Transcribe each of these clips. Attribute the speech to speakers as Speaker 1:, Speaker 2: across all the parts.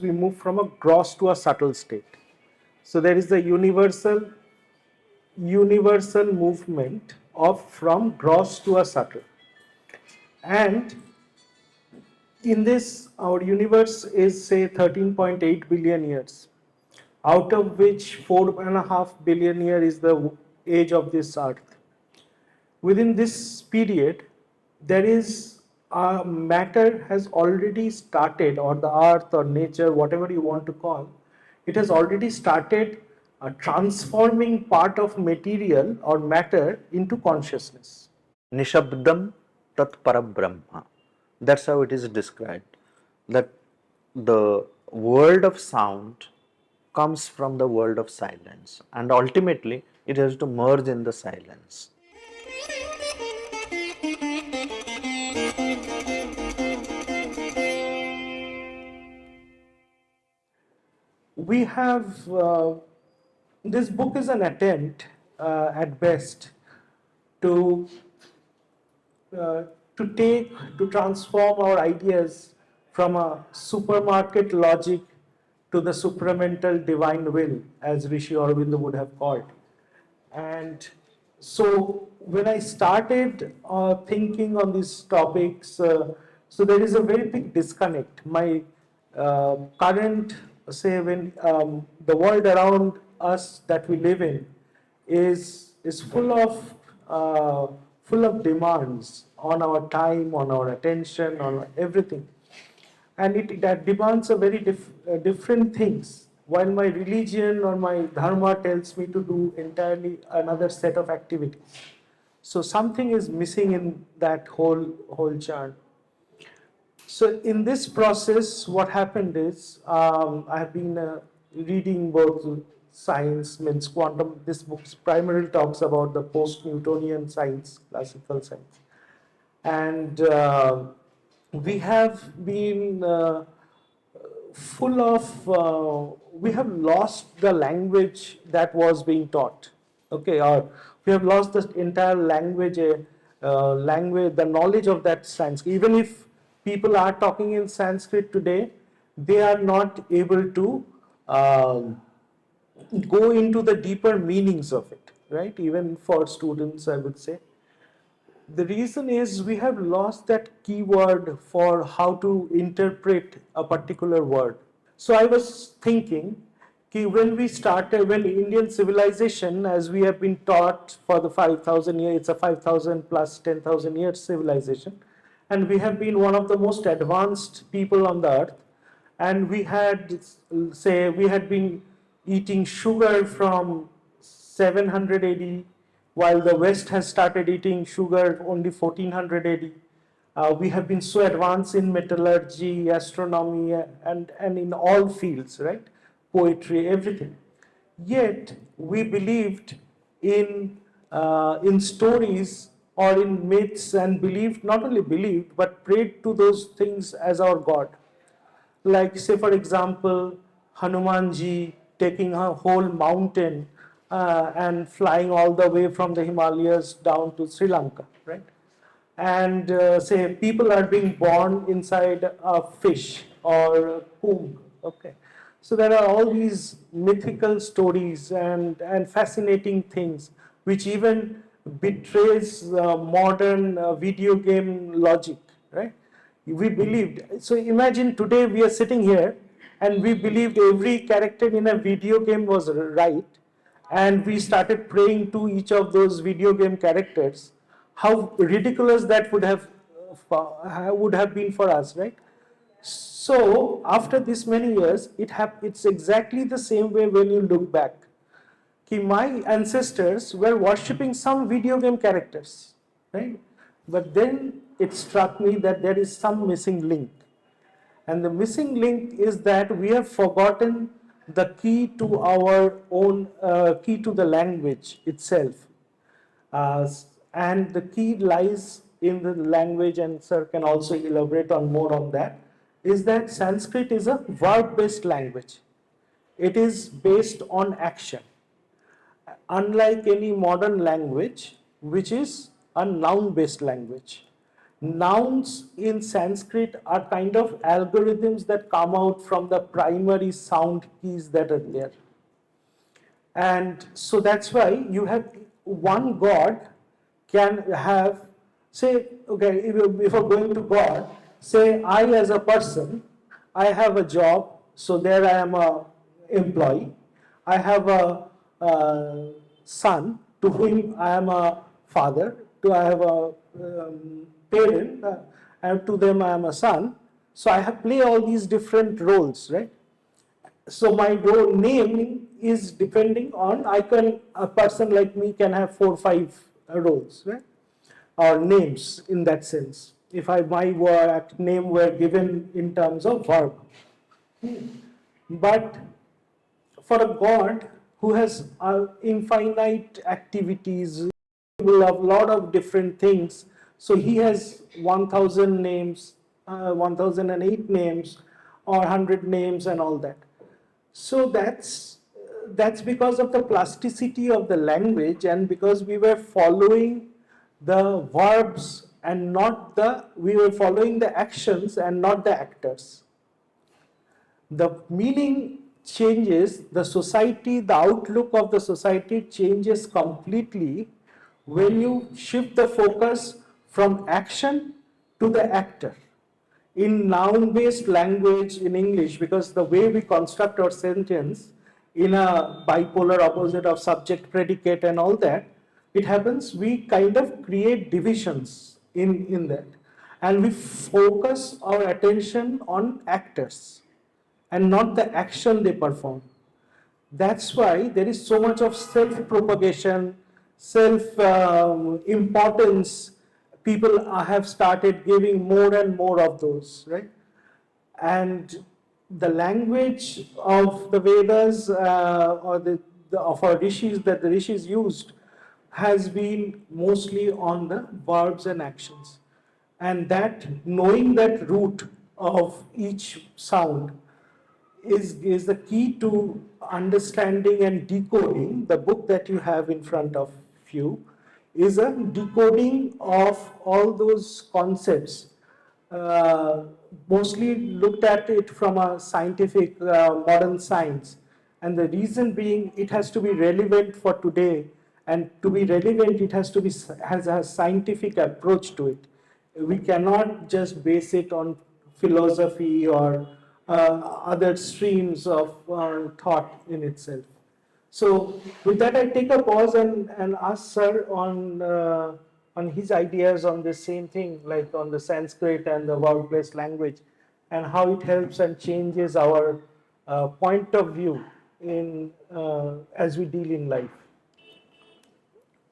Speaker 1: we move from a gross to a subtle state. So there is the universal movement of from gross to a subtle. And in this, our universe is say 13.8 billion years, out of which 4.5 billion years is the age of this earth. Within this period, there is matter has already started, or the earth or nature, whatever you want to call, it has already started transforming part of material or matter into consciousness.
Speaker 2: Nishabdam tat parabrahma. That's how it is described. That the world of sound comes from the world of silence, and ultimately it has to merge in the silence.
Speaker 1: We have this book is an attempt at best to to transform our ideas from a supermarket logic to the supramental divine will, as Rishi Aurobindo would have called. And so when I started thinking on these topics, so there is a very big disconnect. My current, say, when the world around us that we live in is full of demands on our time, on our attention, on everything, and that demands a very different things. While my religion or my dharma tells me to do entirely another set of activities, so something is missing in that whole chart. So in this process, what happened is I have been reading both science, means quantum. This book primarily talks about the post-Newtonian science, classical science, and we have been full of. We have lost the language that was being taught. Okay, or we have lost the entire language, the knowledge of that Sanskrit. Even if people are talking in Sanskrit today, they are not able to go into the deeper meanings of it, right? Even for students, I would say. The reason is we have lost that keyword for how to interpret a particular word. So I was thinking, when Indian civilization, as we have been taught for the 5,000 years, it's a 5,000 plus 10,000 years civilization, and we have been one of the most advanced people on the earth, and we had been eating sugar from 700 AD, while the West has started eating sugar only 1400 AD. We have been so advanced in metallurgy, astronomy, and in all fields, right? Poetry, everything. Yet we believed in stories or in myths, and believed, not only believed, but prayed to those things as our God. Like, say, for example, Hanumanji taking a whole mountain and flying all the way from the Himalayas down to Sri Lanka, right? And say people are being born inside a fish or a comb, okay? So there are all these mythical stories and fascinating things which even betrays modern video game logic, right? We believed. So imagine today we are sitting here and we believed every character in a video game was right, and we started praying to each of those video game characters. How ridiculous that would have been for us, right? So after this many years, it's exactly the same way when you look back. My ancestors were worshipping some video game characters, right? But then it struck me that there is some missing link. And the missing link is that we have forgotten the key to our own, key to the language itself. And the key lies in the language, and sir can also elaborate on more on that, is that Sanskrit is a verb-based language. It is based on action. Unlike any modern language, which is a noun-based language. Nouns in Sanskrit are kind of algorithms that come out from the primary sound keys that are there. And so that's why you have one God can have, say, okay, if you're going to God, say, I as a person, I have a job, so there I am a employee. I have a son to whom I am a father, to I have a parent, and to them I am a son. So I have play all these different roles, right? So my role name is depending on, a person like me can have 4 or 5 roles, right? Or names in that sense. If my name were given in terms of verb. But for a God who has infinite activities, will have a lot of different things. So he has 1,000 names, 1,008 names, or 100 names, and all that. So that's because of the plasticity of the language, and because we were following the verbs and not the we were following the actions and not the actors. The meaning changes, the society, the outlook of the society changes completely when you shift the focus from action to the actor. In noun-based language in English, because the way we construct our sentence in a bipolar opposite of subject, predicate, and all that, it happens, we kind of create divisions in that. And we focus our attention on actors and not the action they perform. That's why there is so much of self-propagation, self-importance. People have started giving more and more of those, right? And the language of the Vedas or of our rishis that the rishis used has been mostly on the verbs and actions. And that knowing that root of each sound is the key to understanding and decoding. The book that you have in front of you is a decoding of all those concepts, mostly looked at it from a scientific, modern science. And the reason being, it has to be relevant for today, and to be relevant, it has to be has a scientific approach to it. We cannot just base it on philosophy or other streams of thought in itself. So with that, I take a pause and ask Sir on his ideas on the same thing, like on the Sanskrit and the verb-based language, and how it helps and changes our point of view in as we deal in life.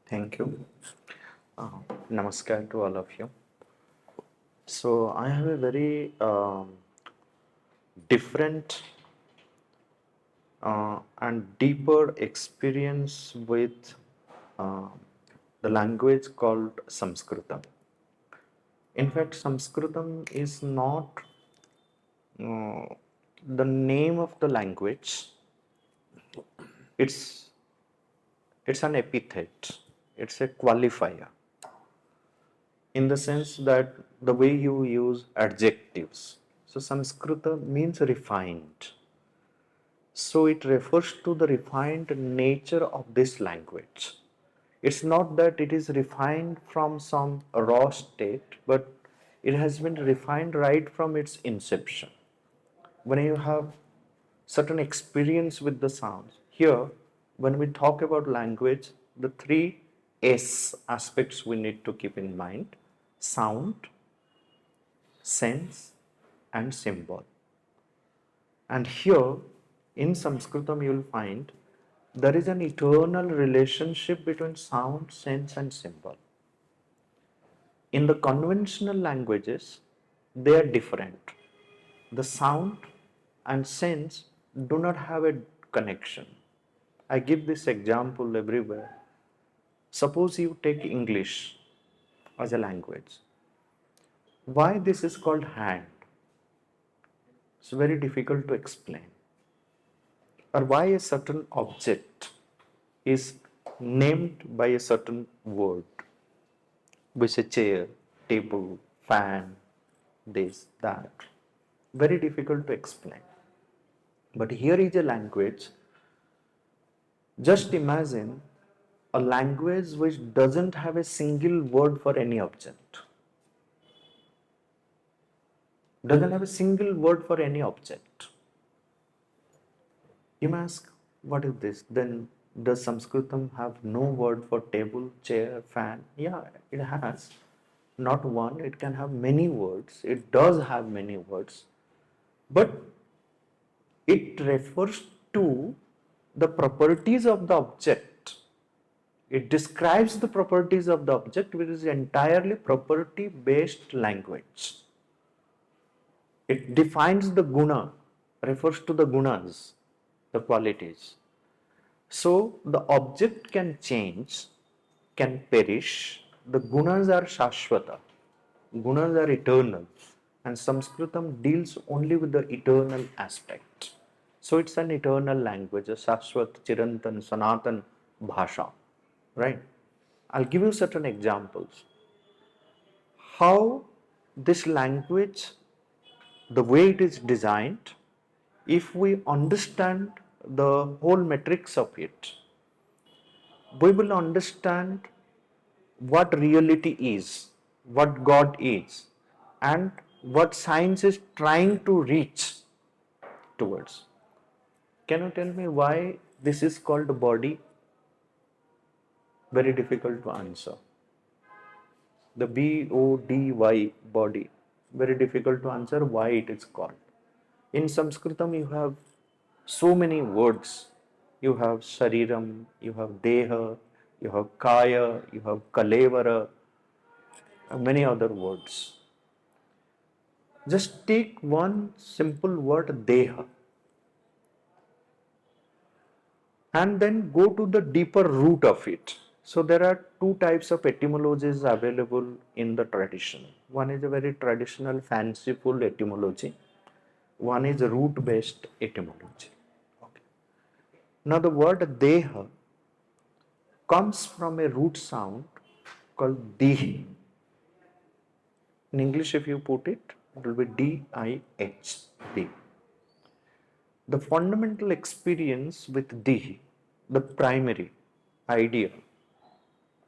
Speaker 2: Thank you. Namaskar to all of you. So I have a very different and deeper experience with the language called Sanskritam. In fact, Sanskritam is not the name of the language. It's an epithet. It's a qualifier. In the sense that the way you use adjectives. So Sanskrita means refined. So it refers to the refined nature of this language. It's not that it is refined from some raw state, but it has been refined right from its inception. When you have certain experience with the sounds, here, when we talk about language, the 3 S aspects we need to keep in mind: sound, sense, and symbol. And here, in Sanskritam, you will find there is an eternal relationship between sound, sense, and symbol. In the conventional languages, they are different. The sound and sense do not have a connection. I give this example everywhere. Suppose you take English as a language. Why this is called hand? It's very difficult to explain. Or why a certain object is named by a certain word, which is a chair, table, fan, this, that. Very difficult to explain. But here is a language. Just imagine a language which doesn't have a single word for any object. Doesn't have a single word for any object. You may ask, what is this? Then does Sanskritam have no word for table, chair, fan? Yeah, it has. Not one, it can have many words. It does have many words. But it refers to the properties of the object. It describes the properties of the object, which is entirely property based language. It defines the guna, refers to the gunas, the qualities. So the object can change, can perish. The gunas are shashvata, gunas are eternal, and Sanskritam deals only with the eternal aspect. So it's an eternal language, a Shashvat, Chirantan, Sanatan Bhasha, right? I'll give you certain examples. How this language, the way it is designed, if we understand the whole metrics of it, we will understand what reality is, what God is, and what science is trying to reach towards. Can you tell me why this is called body? Very difficult to answer. The BODY, body, very difficult to answer why it is called. In Sanskritam, you have so many words. You have Shariram, you have Deha, you have Kaya, you have Kalevara, and many other words. Just take one simple word, Deha, and then go to the deeper root of it. So there are two types of etymologies available in the tradition. One is a very traditional, fanciful etymology. One is a root-based etymology. Okay. Now the word Deha comes from a root sound called Dihi. In English, if you put it, it will be D-I-H, D. The fundamental experience with Dihi, the primary idea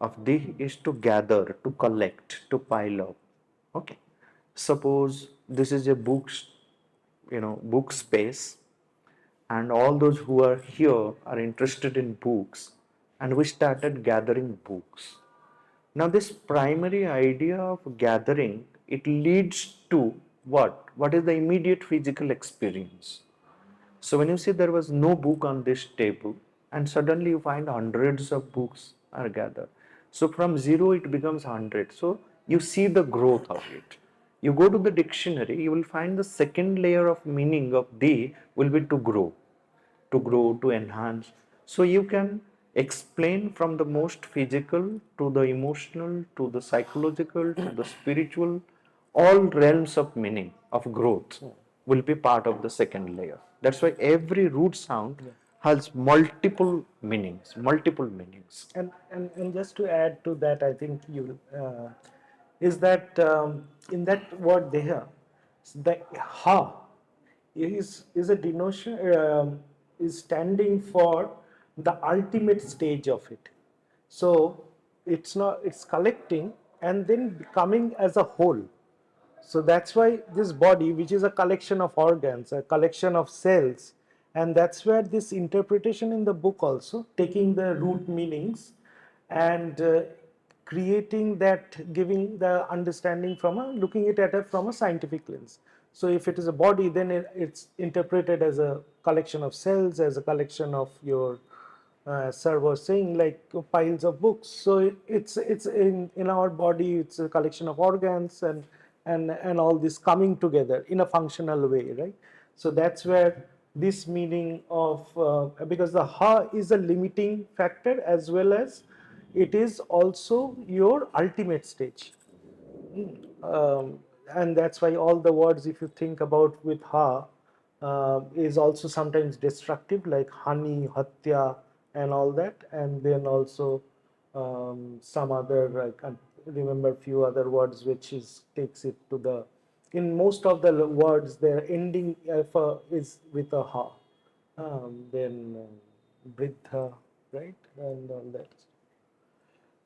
Speaker 2: of Dihi is to gather, to collect, to pile up. Okay. Suppose this is a book space, and all those who are here are interested in books, and we started gathering books. Now this primary idea of gathering, it leads to what? What is the immediate physical experience? So when you see there was no book on this table, and suddenly you find hundreds of books are gathered. So from zero it becomes 100. So you see the growth of it. You go to the dictionary, you will find the second layer of meaning of the will be to grow, to enhance. So you can explain from the most physical to the emotional to the psychological to the spiritual, all realms of meaning of growth will be part of the second layer. That's why every root sound has multiple meanings, multiple meanings.
Speaker 1: And just to add to that, I think you is that in that word deha, the ha is a denotion, is standing for the ultimate stage of it. So it's collecting and then becoming as a whole. So that's why this body, which is a collection of organs, a collection of cells, and that's where this interpretation in the book also, taking the root meanings and creating that, giving the understanding from looking at it from a scientific lens. So if it is a body, then it's interpreted as a collection of cells, as a collection of your sir was saying, like piles of books. So it's in our body, it's a collection of organs and all this coming together in a functional way, right? So that's where this meaning of because the ha is a limiting factor as well as it is also your ultimate stage. And that's why all the words, if you think about with ha, is also sometimes destructive, like honey, hatya, and all that, and then also some other remember few other words which takes it to the, in most of the words their ending is with a ha. Then Bridha, right, and all that.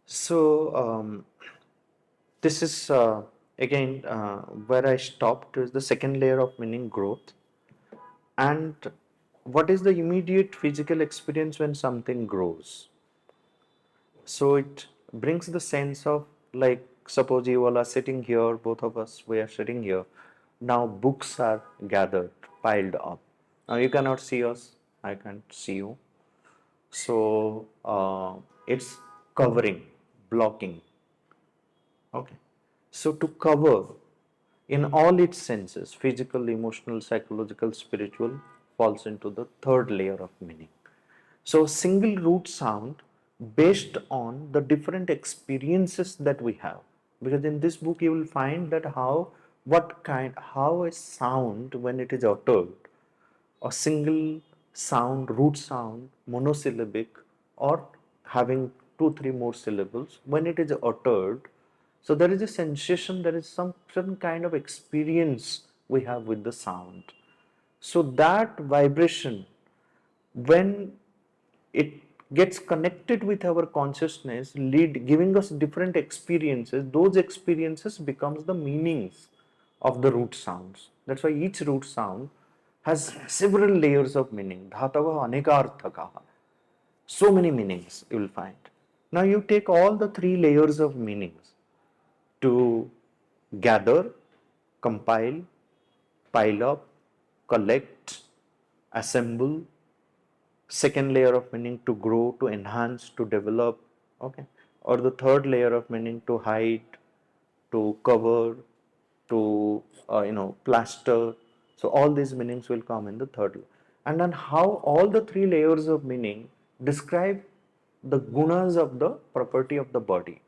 Speaker 2: So this is again where I stopped is the second layer of meaning, growth. And what is the immediate physical experience when something grows? So it brings the sense of, like, suppose you all are sitting here, both of us, we are sitting here. Now books are gathered, piled up. Now you cannot see us, I can't see you. So it's covering, blocking. Okay. So to cover in all its senses, physical, emotional, psychological, spiritual, falls into the third layer of meaning. So single root sound based on the different experiences that we have. Because in this book you will find that how a sound when it is uttered, a single sound, root sound, monosyllabic, or having two, three more syllables, when it is uttered, so there is a sensation, there is some certain kind of experience we have with the sound. So that vibration, when it gets connected with our consciousness, giving us different experiences, those experiences becomes the meanings of the root sounds. That's why each root sound has several layers of meaning. Dhatava anekarthakaha. So many meanings you will find. Now you take all the three layers of meanings to gather, compile, pile up, collect, assemble. Second layer of meaning, to grow, to enhance, to develop. Okay. Or the third layer of meaning, to hide, to cover, to plaster. So all these meanings will come in the third layer. And then how all the three layers of meaning describe the gunas of the property of the body.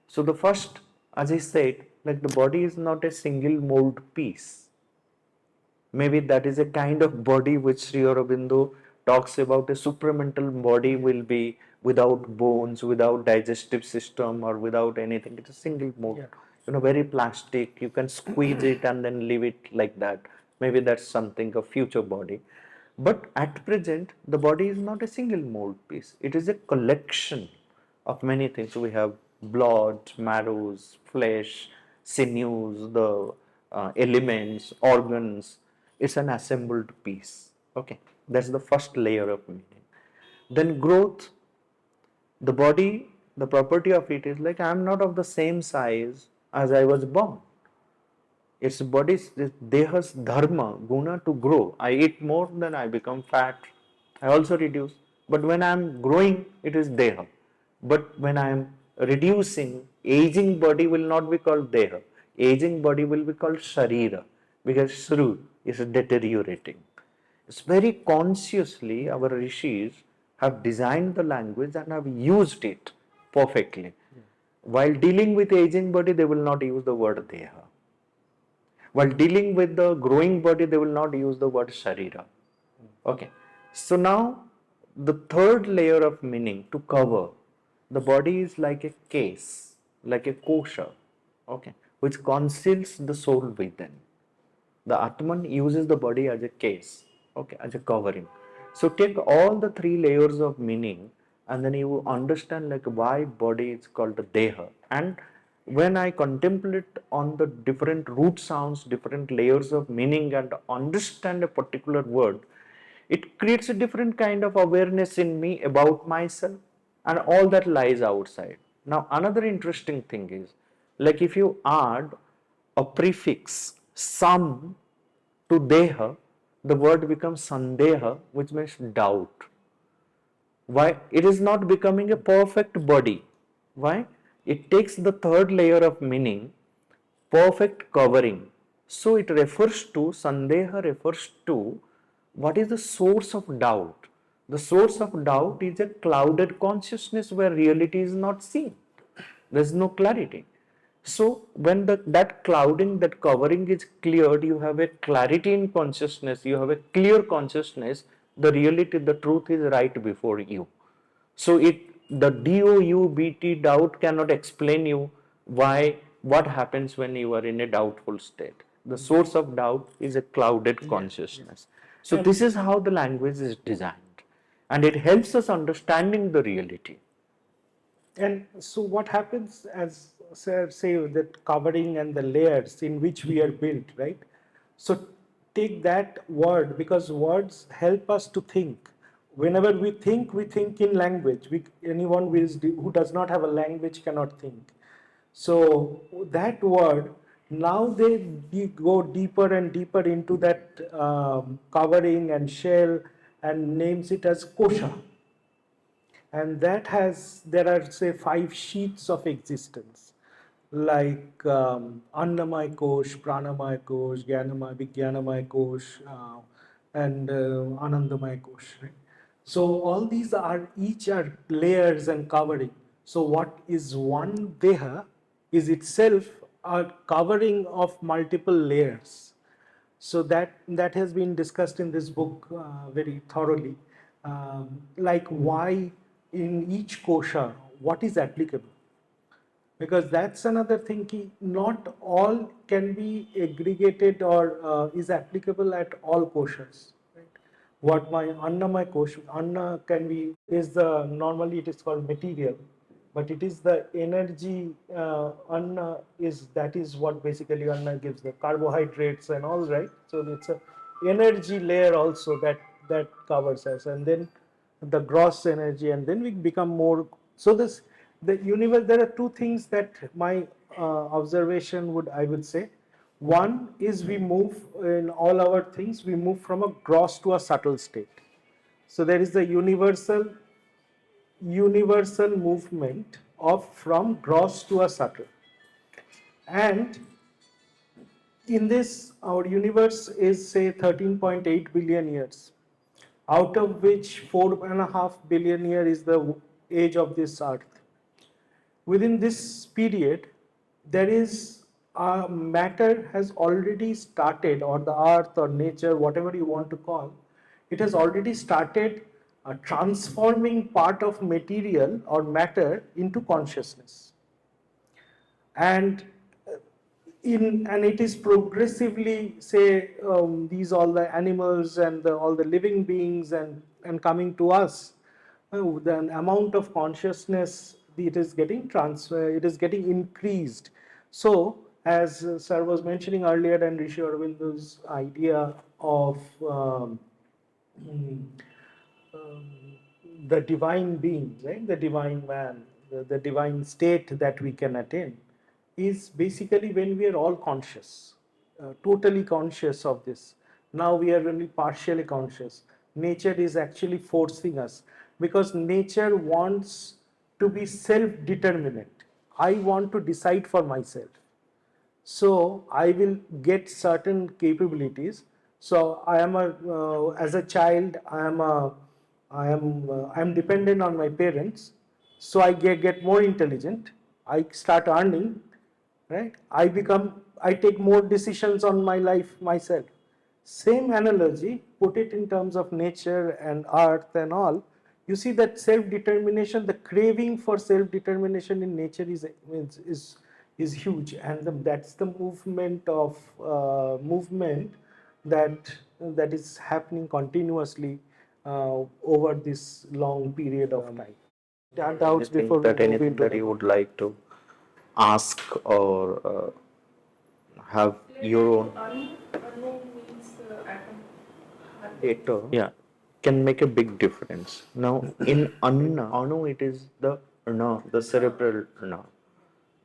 Speaker 2: So the first, as I said, like the body is not a single mold piece. Maybe that is a kind of body which Sri Aurobindo talks about. A supramental body will be without bones, without digestive system, or without anything. It's a single mode.
Speaker 1: Yeah.
Speaker 2: Very plastic. You can squeeze it and then leave it like that. Maybe that's something of future body. But at present, the body is not a single mold piece. It is a collection of many things. We have blood, marrows, flesh, sinews, the elements, organs. It's an assembled piece. Okay, that's the first layer of meaning. Then growth. The body, the property of it is like I am not of the same size as I was born. Its body's, deha's dharma, guna, to grow. I eat more, then I become fat. I also reduce. But when I am growing, it is deha. But when I am reducing, aging body will not be called deha. Aging body will be called sharira, because shru is deteriorating. It's very consciously our rishis have designed the language and have used it perfectly. While dealing with aging body, they will not use the word deha. While dealing with the growing body, they will not use the word sharira. Okay. So now the third layer of meaning, to cover. The body is like a case, like a kosha, okay, which conceals the soul within. The Atman uses the body as a case, okay, as a covering. So take all the three layers of meaning, and then you understand like why body is called the deha. And when I contemplate on the different root sounds, different layers of meaning, and understand a particular word, it creates a different kind of awareness in me about myself and all that lies outside. Now, another interesting thing is, like if you add a prefix sam to deha, the word becomes sandeha, which means doubt. Why? It is not becoming a perfect body. Why? It takes the third layer of meaning, perfect covering. So it refers to, sandeha refers to what is the source of doubt. The source of doubt is a clouded consciousness where reality is not seen. There is no clarity. So when that clouding, that covering is cleared, you have a clarity in consciousness, you have a clear consciousness, the reality, the truth is right before you. So the doubt cannot explain you Why? What happens when you are in a doubtful state? The source of doubt is a clouded consciousness. So
Speaker 1: And
Speaker 2: this is how the language is designed, and it helps us understanding the reality.
Speaker 1: And so, what happens as sir say that covering and the layers in which we are built, right? So, take that word because words help us to think. Whenever we think in language. Anyone who does not have a language cannot think. So that word now they go deeper and deeper into that covering and shell and names it as kosha, and that has there are say 5 sheets of existence like annamay kosh, pranamay kosh, jnanamay vijnanamay kosh, and anandamay kosh, right? So all these are each are layers and covering. So what is one deha is itself a covering of multiple layers. So that has been discussed in this book very thoroughly. Like why in each kosha, what is applicable? Because that's another thing. Not all can be aggregated or is applicable at all koshas. Right? What my kosh, anna can be is the normally it is called material, but it is the energy. Anna is that is what basically anna gives the carbohydrates and all, right. So it's a energy layer also that covers us, and then the gross energy, and then we become more. So this the universe. There are two things that my observation would I would say. One is we move in all our things. We move from a gross to a subtle state. So there is the universal movement of from gross to a subtle. And in this, our universe is say 13.8 billion years, out of which 4.5 billion years is the age of this earth. Within this period, there is matter has already started, or the earth or nature, whatever you want to call, it has already started transforming part of material or matter into consciousness. And and it is progressively say these all the animals and all the living beings and coming to us, the amount of consciousness it is getting transfer, it is getting increased. So as sir was mentioning earlier, and Rishi Aurobindo's idea of mm, um, the divine being, right? The divine man, the divine state that we can attain is basically when we are all conscious, totally conscious of this. Now we are only partially conscious. Nature is actually forcing us because nature wants to be self-determinate. I want to decide for myself. So I will get certain capabilities. So I am as a child, I am dependent on my parents. So I get more intelligent. I start earning, right? I take more decisions on my life myself. Same analogy, put it in terms of nature and earth and all. You see that self-determination, the craving for self-determination in nature is huge, and that's the movement that is happening continuously over this long period of time. Doubts before we move
Speaker 2: Anything
Speaker 1: into
Speaker 2: that
Speaker 1: the
Speaker 2: you would like to ask or have your own
Speaker 3: Unknown means atom.
Speaker 2: data, yeah, can make a big difference. Now, in anu, it is the the cerebral na.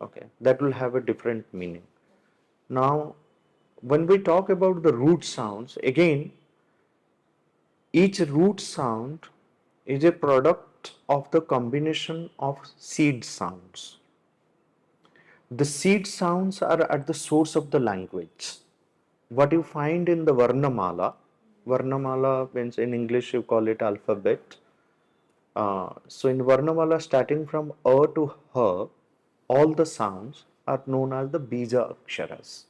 Speaker 2: Okay, that will have a different meaning. Now, when we talk about the root sounds, again, each root sound is a product of the combination of seed sounds. The seed sounds are at the source of the language. What you find in the Varnamala means in English you call it alphabet. So in Varnamala, starting from A to H, all the sounds are known as the Bija Aksharas,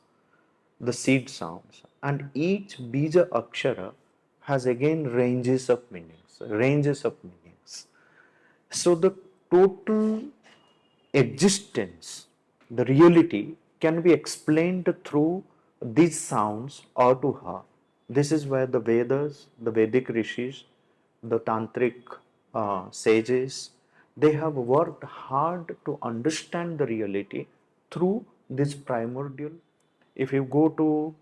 Speaker 2: the seed sounds. And each Bija Akshara has again ranges of meanings. So the total existence the reality can be explained through these sounds or to her. This is where the Vedas, the Vedic rishis, the tantric sages, they have worked hard to understand the reality through this primordial. If you go to,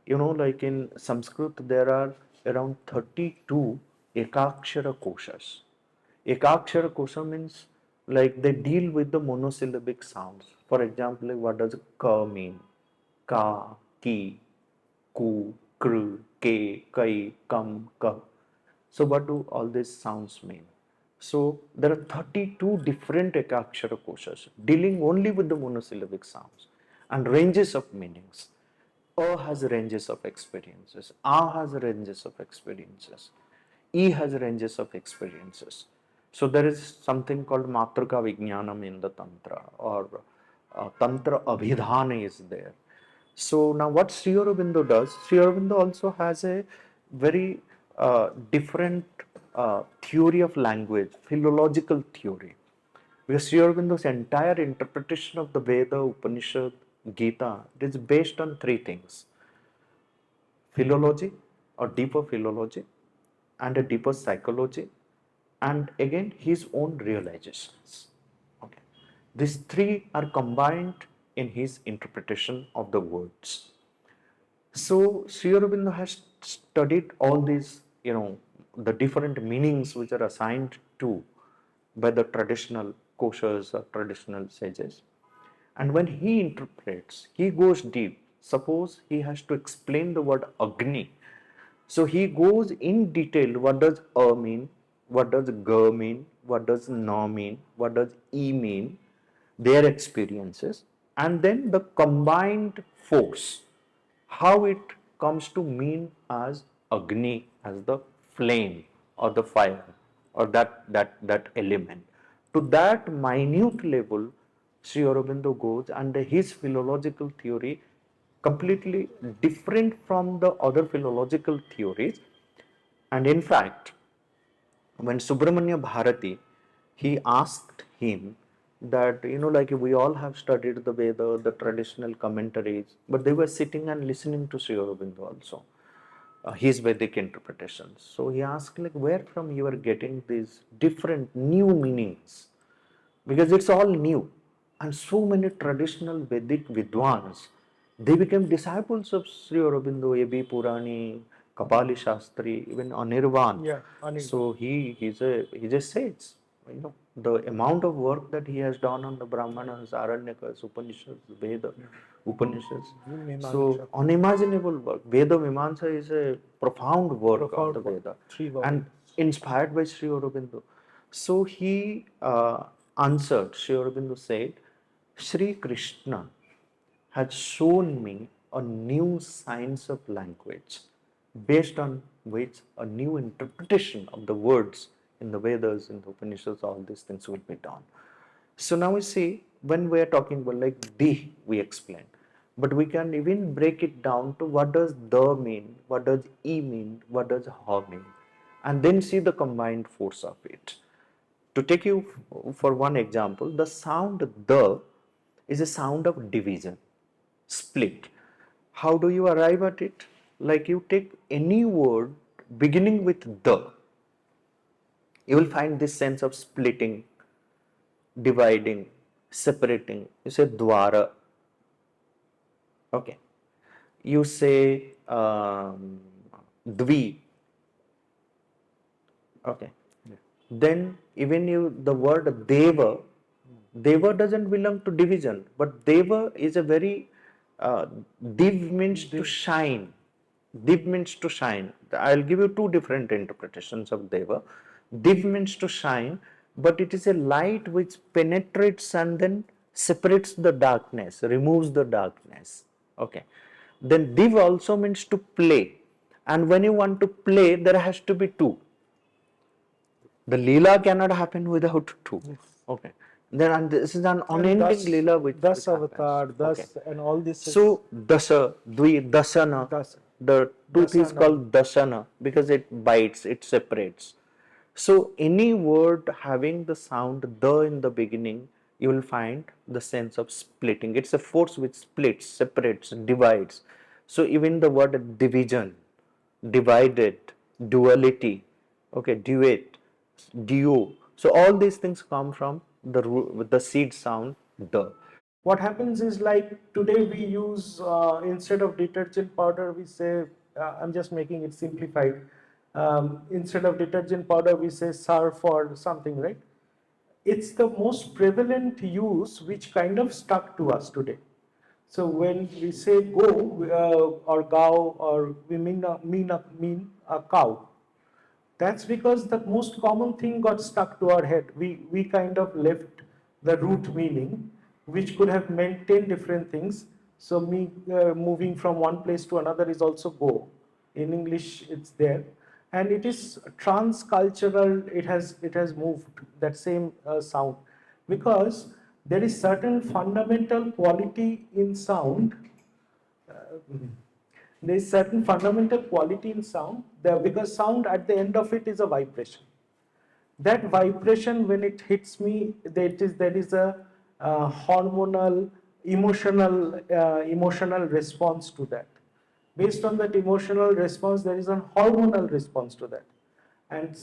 Speaker 2: like in Sanskrit, there are around 32 ekakshara koshas. Ekakshara kosha means like they deal with the monosyllabic sounds. For example, like what does ka mean? Ka, ki, ku, kr, ke, kai, kam, ka. So what do all these sounds mean? So there are 32 different ekakshara koshas dealing only with the monosyllabic sounds and ranges of meanings. A has ranges of experiences. A has ranges of experiences. E has ranges of experiences. So there is something called Matrika Vijnanam in the Tantra, or Tantra Abhidhana is there. So now what Sri Aurobindo does, Sri Aurobindo also has a very different theory of language, philological theory. Because Sri Aurobindo's entire interpretation of the Veda, Upanishad, Gita, it is based on three things: philology or deeper philology, and a deeper psychology, and again his own realizations. Okay. These three are combined in his interpretation of the words. So Sri Aurobindo has studied all these, the different meanings which are assigned to by the traditional koshas or traditional sages. And when he interprets, he goes deep. Suppose he has to explain the word Agni. So he goes in detail. What does A mean? What does Ga mean? What does Na mean? What does E mean? Their experiences. And then the combined force, how it comes to mean as Agni, as the flame or the fire or that element. To that minute level, Sri Aurobindo goes, and his philological theory completely different from the other philological theories. And in fact, when Subramanya Bharati, he asked him that, like we all have studied the Veda, the traditional commentaries, but they were sitting and listening to Sri Aurobindo also, his Vedic interpretations. So he asked, like, where from you are getting these different new meanings? Because it's all new. And so many traditional Vedic Vidwans, they became disciples of Sri Aurobindo, A.B. Purani, Kapali Shastri, even Anirvan.
Speaker 1: Yeah, Anirban.
Speaker 2: So he's a sage. The amount of work that he has done on the Brahmanas, Aranyakas, Upanishads, Veda, Upanishads. So unimaginable work. Veda Mimamsa is a profound work of the Veda, and inspired by Sri Aurobindo. So he answered, Sri Aurobindo said, Sri Krishna has shown me a new science of language based on which a new interpretation of the words in the Vedas, in the Upanishads, all these things will be done. So now we see, when we are talking about like di, we explain, but we can even break it down to what does the mean, what does e mean, what does ha mean, and then see the combined force of it. To take you for one example, the sound the is a sound of division, split. How do you arrive at it? Like you take any word beginning with the, you will find this sense of splitting, dividing, separating. You say dwara. Okay. You say dvi. Okay. Then even the word deva, deva doesn't belong to division, but deva is a very div means to shine. Div means to shine. I'll give you two different interpretations of deva. Div means to shine, but it is a light which penetrates and then separates the darkness, removes the darkness. Okay. Then div also means to play, and when you want to play, there has to be two. The Leela cannot happen without two. Yes. Okay. Then this is an unending Leela which
Speaker 1: Avatar,
Speaker 2: happens.
Speaker 1: and all this.
Speaker 2: So Dasa, Dasana, the tooth is called Dasana because it bites, it separates. So any word having the sound the in the beginning you will find the sense of splitting. It's a force which splits, separates, divides. So even the word division, divided, duality, okay, duet, duo. So all these things come from the seed sound the.
Speaker 1: What happens is, like today we use, instead of detergent powder, we say, I'm just making it simplified. Instead of detergent powder, we say surf or something, right? It's the most prevalent use which kind of stuck to us today. So when we say go or cow, or we mean a cow, that's because the most common thing got stuck to our head. We kind of left the root meaning, which could have meant 10 different things. So me moving from one place to another is also go. In English, it's there. And it is transcultural, it has moved, that same sound. Because there is certain fundamental quality in sound, there is certain fundamental quality in sound there, because sound at the end of it is a vibration. That vibration, when it hits me, there is a hormonal, emotional response to that. Based on that emotional response, there is a hormonal response to that. And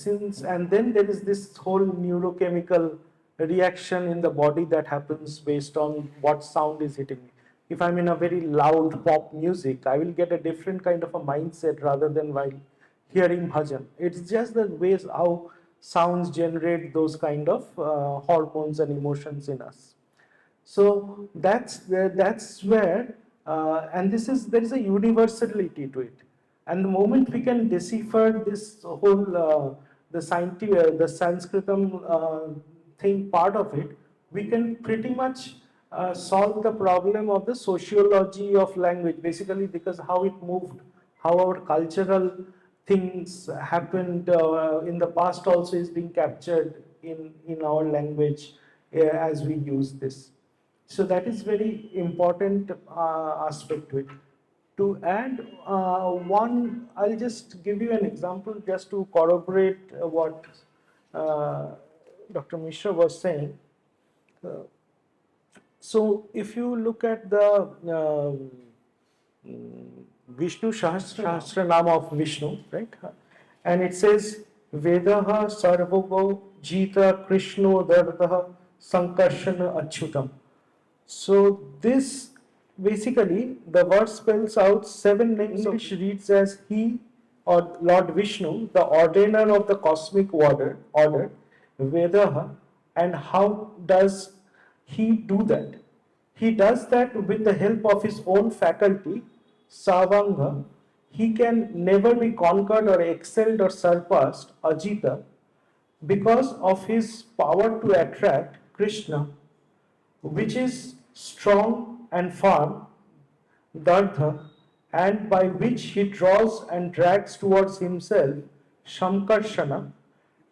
Speaker 1: then there is this whole neurochemical reaction in the body that happens based on what sound is hitting me. If I'm in a very loud pop music, I will get a different kind of a mindset rather than while hearing bhajan. It's just the ways how sounds generate those kind of hormones and emotions in us. So that's where, and there is a universality to it. And the moment we can decipher this whole the Sanskritam thing part of it, we can pretty much solve the problem of the sociology of language. Basically, because how it moved, how our cultural things happened in the past also is being captured in our language as we use this. So that is very important aspect to it. To add one, I'll just give you an example just to corroborate what Dr. Mishra was saying. So if you look at the Vishnu Sahasranama of Vishnu, right? And it says, Vedaha Sarvogo Jita Krishno Dardaha Sankarshana Achyutam. So this basically the word spells out 7 names. English reads as He or Lord Vishnu, the ordainer of the cosmic order, Vedaha. And how does he do that? He does that with the help of his own faculty, Savanga. He can never be conquered or excelled or surpassed, Ajita, because of his power to attract Krishna, which is strong and firm, Dardha, and by which he draws and drags towards himself, Shankarshana,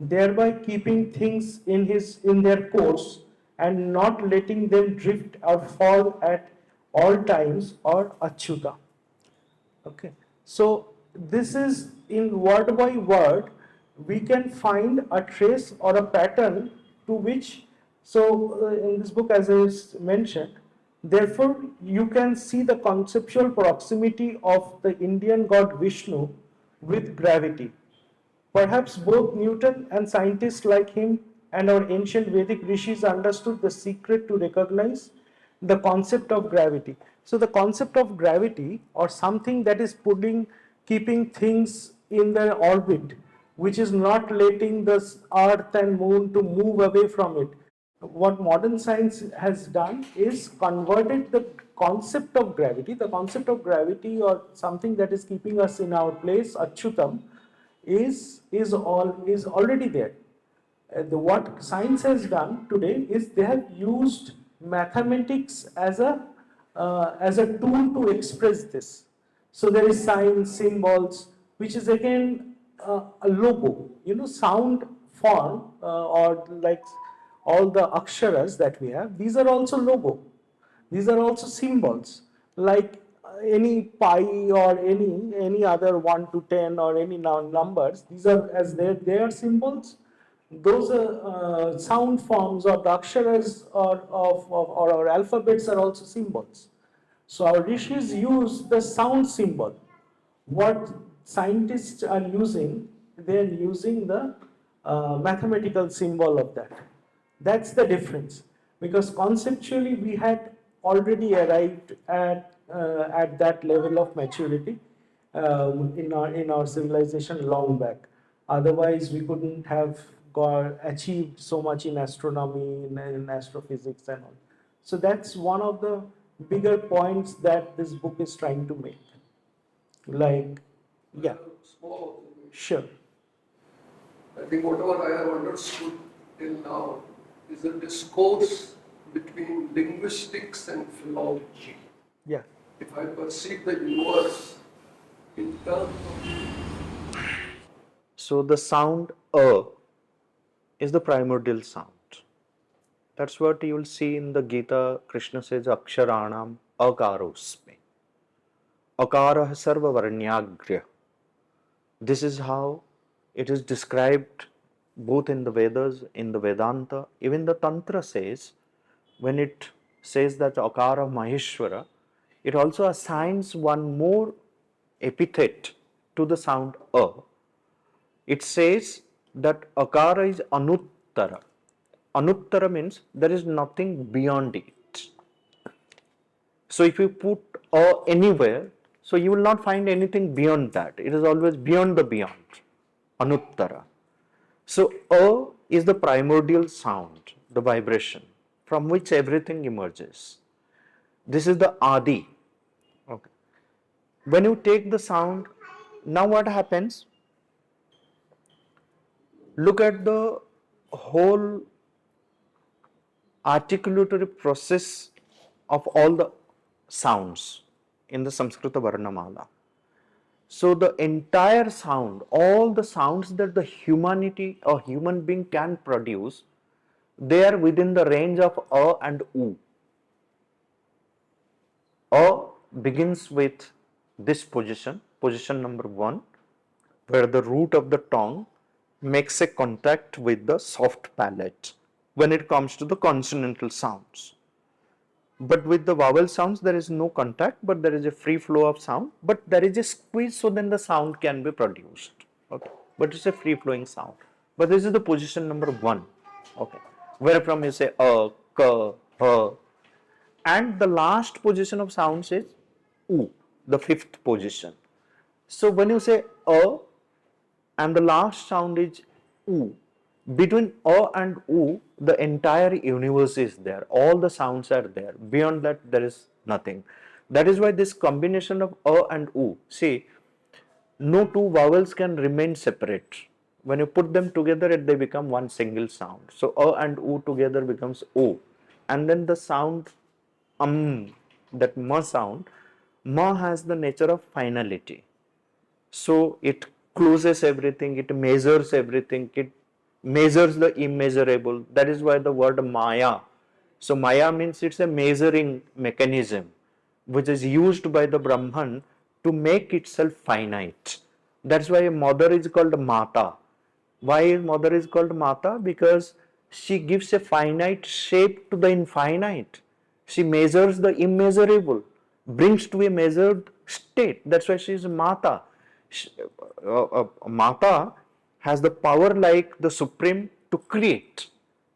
Speaker 1: thereby keeping things in their course and not letting them drift or fall at all times, or Achyuta. Okay, so this is in word by word, we can find a trace or a pattern to which, so in this book, as I mentioned, therefore you can see the conceptual proximity of the Indian god Vishnu with gravity. Perhaps both Newton and scientists like him and our ancient Vedic rishis understood the secret to recognize the concept of gravity. So the concept of gravity, or something that is keeping things in their orbit, which is not letting the earth and moon to move away from it. What modern science has done is converted the concept of gravity, or something that is keeping us in our place, Achyutam, is already there. What science has done today is they have used mathematics as a tool to express this. So there is signs, symbols, which is again a logo. Sound form, or like all the aksharas that we have, these are also logo. These are also symbols, like any pi or any other 1 to 10 or any numbers. These are, as they are symbols. those sound forms or the aksharas or our alphabets are also symbols. So our rishis use the sound symbol. What scientists are using, they are using the mathematical symbol of that. That's the difference. Because conceptually we had already arrived at that level of maturity in our civilization long back. Otherwise, we couldn't have achieved so much in astronomy, in astrophysics, and all. So that's one of the bigger points that this book is trying to make. Like, yeah,
Speaker 4: Small observation.
Speaker 1: sure,
Speaker 4: I think whatever I have understood till now is a discourse between linguistics and philology.
Speaker 1: yeah,
Speaker 4: If I perceive the universe in terms of
Speaker 2: So the sound is the primordial sound. That's what you will see in the Gita. Krishna says, Aksharanam akarosme. Akarah sarva varnyagrya. This is how it is described both in the Vedas, in the Vedanta. Even the Tantra says, when it says that Akara Maheshwara, it also assigns one more epithet to the sound A. It says that Akara is Anuttara. Anuttara means there is nothing beyond it. So if you put A anywhere, so you will not find anything beyond that. It is always beyond the beyond. Anuttara. So A is the primordial sound, the vibration, from which everything emerges. This is the Adi. Okay. When you take the sound, now what happens? Look at the whole articulatory process of all the sounds in the Sanskrita Varnamala. So the entire sound, all the sounds that the humanity or human being can produce, they are within the range of A and U. A begins with this position, position number 1, where the root of the tongue makes a contact with the soft palate when it comes to the consonantal sounds. But with the vowel sounds, there is no contact, but there is a free flow of sound, but there is a squeeze, so then the sound can be produced. Okay, but it's a free flowing sound. But this is the position number 1. Okay, where from you say a, k, h, and the last position of sounds is u, the 5th position. So when you say a and the last sound is u, between a and u, the entire universe is there. All the sounds are there. Beyond that, there is nothing. That is why this combination of a and u, see, no two vowels can remain separate. When you put them together, they become one single sound. So a and u together becomes o, and then the sound that ma sound, ma has the nature of finality. So it closes everything, it measures everything, it measures the immeasurable. That is why the word Maya. So Maya means it's a measuring mechanism which is used by the Brahman to make itself finite. That's why a mother is called Mata. Why mother is called Mata? Because she gives a finite shape to the infinite. She measures the immeasurable, brings to a measured state. That's why she is Mata. Mata has the power like the Supreme to create.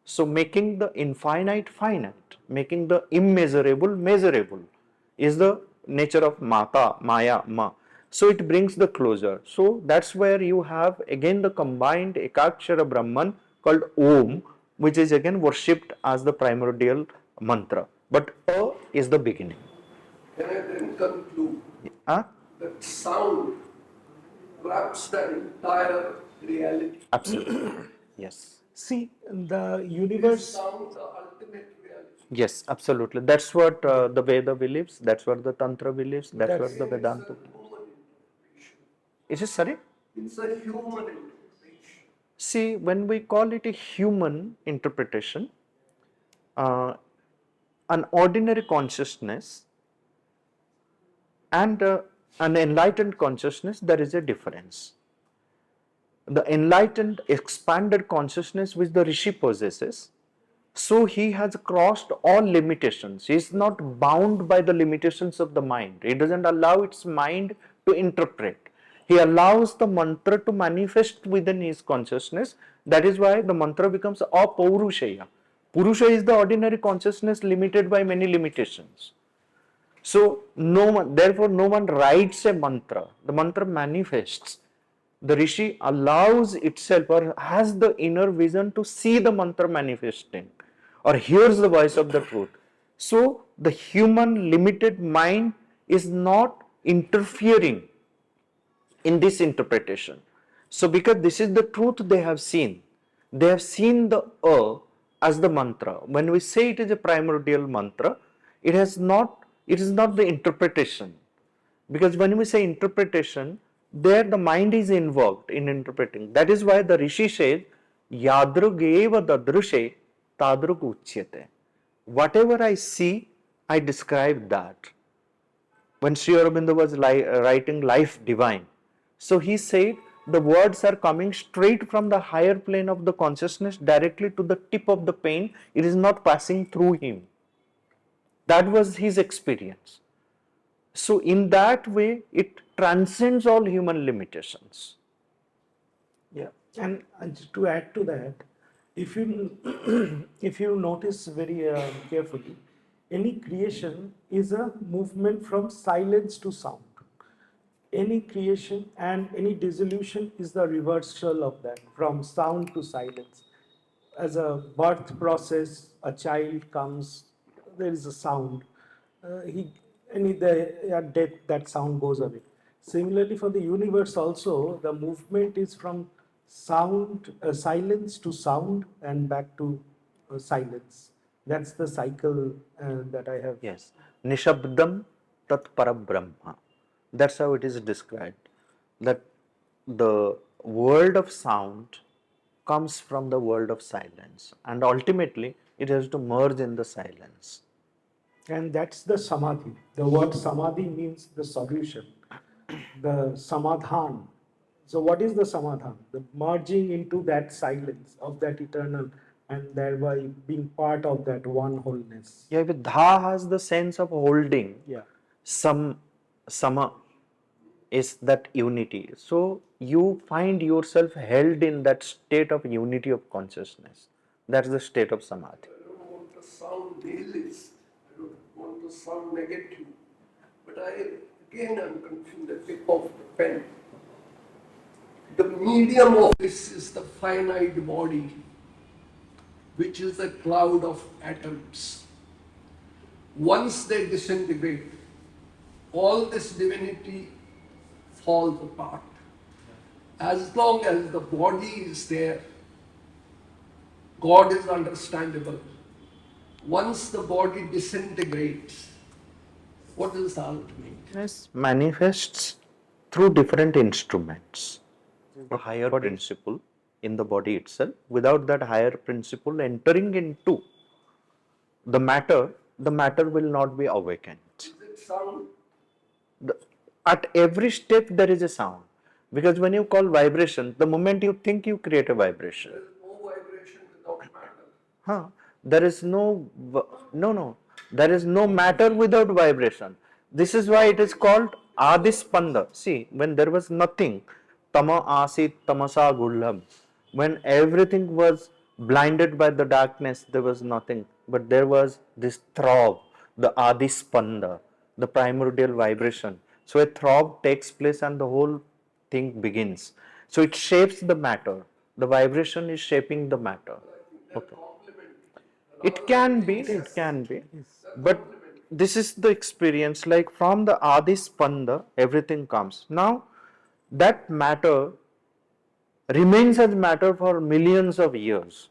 Speaker 2: So making the infinite finite, making the immeasurable measurable is the nature of Mata, Maya, Ma. So it brings the closure. So that's where you have again the combined Ekakshara Brahman called Om, which is again worshipped as the primordial mantra. But A is the beginning.
Speaker 4: can I then conclude
Speaker 2: Huh?
Speaker 4: that sound wraps the entire reality?
Speaker 2: Absolutely. Yes.
Speaker 1: see, the
Speaker 4: Is
Speaker 1: universe,
Speaker 4: sound the ultimate reality?
Speaker 2: Yes, absolutely. That's what the Veda believes. That's what the Tantra believes. That's what the
Speaker 4: It's a
Speaker 2: Vedanta
Speaker 4: human interpretation.
Speaker 2: is. It sorry?
Speaker 4: It's a human interpretation.
Speaker 2: See, when we call it a human interpretation, uh, an ordinary consciousness and an enlightened consciousness, there is a difference. the enlightened, expanded consciousness which the Rishi possesses. So he has crossed all limitations. He is not bound by the limitations of the mind. He doesn't allow its mind to interpret. He allows the mantra to manifest within his consciousness. That is why the mantra becomes apaurushaya. Purusha is the ordinary consciousness limited by many limitations. So therefore no one writes a mantra. The mantra manifests. The Rishi allows itself or has the inner vision to see the mantra manifesting or hears the voice of the truth. So the human limited mind is not interfering in this interpretation. So because this is the truth they have seen the as the mantra. When we say it is a primordial mantra, it is not the interpretation. Because when we say interpretation, there the mind is involved in interpreting. That is why the Rishi says, Yadrugeva dadrushe tadrug uchyate. Whatever I see, I describe that. When Sri Aurobindo was writing Life Divine, so he said the words are coming straight from the higher plane of the consciousness directly to the tip of the pen. It is not passing through him. That was his experience. So in that way, it transcends all human limitations.
Speaker 1: Yeah, and to add to that, if you if you notice very carefully, any creation is a movement from silence to sound. Any creation and any dissolution is the reversal of that, from sound to silence. As a birth process, a child comes, there is a sound. At death, that sound goes away. Similarly, for the universe also, the movement is from silence to sound and back to silence. That's the cycle that I have.
Speaker 2: Yes. Nishabdam tat parabrahma. That's how it is described. That the world of sound comes from the world of silence. And ultimately, it has to merge in the silence.
Speaker 1: And that's the samadhi. The word samadhi means the solution, the samadhan. So what is the samadhan? The merging into that silence of that eternal and thereby being part of that one wholeness.
Speaker 2: Yeah, with dha has the sense of holding.
Speaker 1: Yeah.
Speaker 2: Sama is that unity. So you find yourself held in that state of unity of consciousness. That's the state of samadhi.
Speaker 4: I don't want to sound nihilist, I don't want to sound negative, but again I'm confused the tip of the pen. The medium of this is the finite body, which is a cloud of atoms. Once they disintegrate, all this divinity falls apart. As long as the body is there, God is understandable. Once the body disintegrates, what does the ultimate?
Speaker 2: Yes, manifests through different instruments. A higher principle in the body itself. Without that higher principle entering into the matter will not be awakened.
Speaker 4: Is it sound?
Speaker 2: At every step there is a sound. Because when you call vibration, the moment you think you create a vibration.
Speaker 4: There is no vibration without matter.
Speaker 2: There is there is no matter without vibration. This is why it is called Adispanda. See, when there was nothing, Tama asit tamasa gullham. When everything was blinded by the darkness, there was nothing. But there was this throb, the Adispanda, the primordial vibration. So a throb takes place and the whole thing begins. So it shapes the matter. The vibration is shaping the matter. Okay. It can be. But this is the experience, like from the Adispanda, everything comes. Now, that matter remains as matter for millions of years.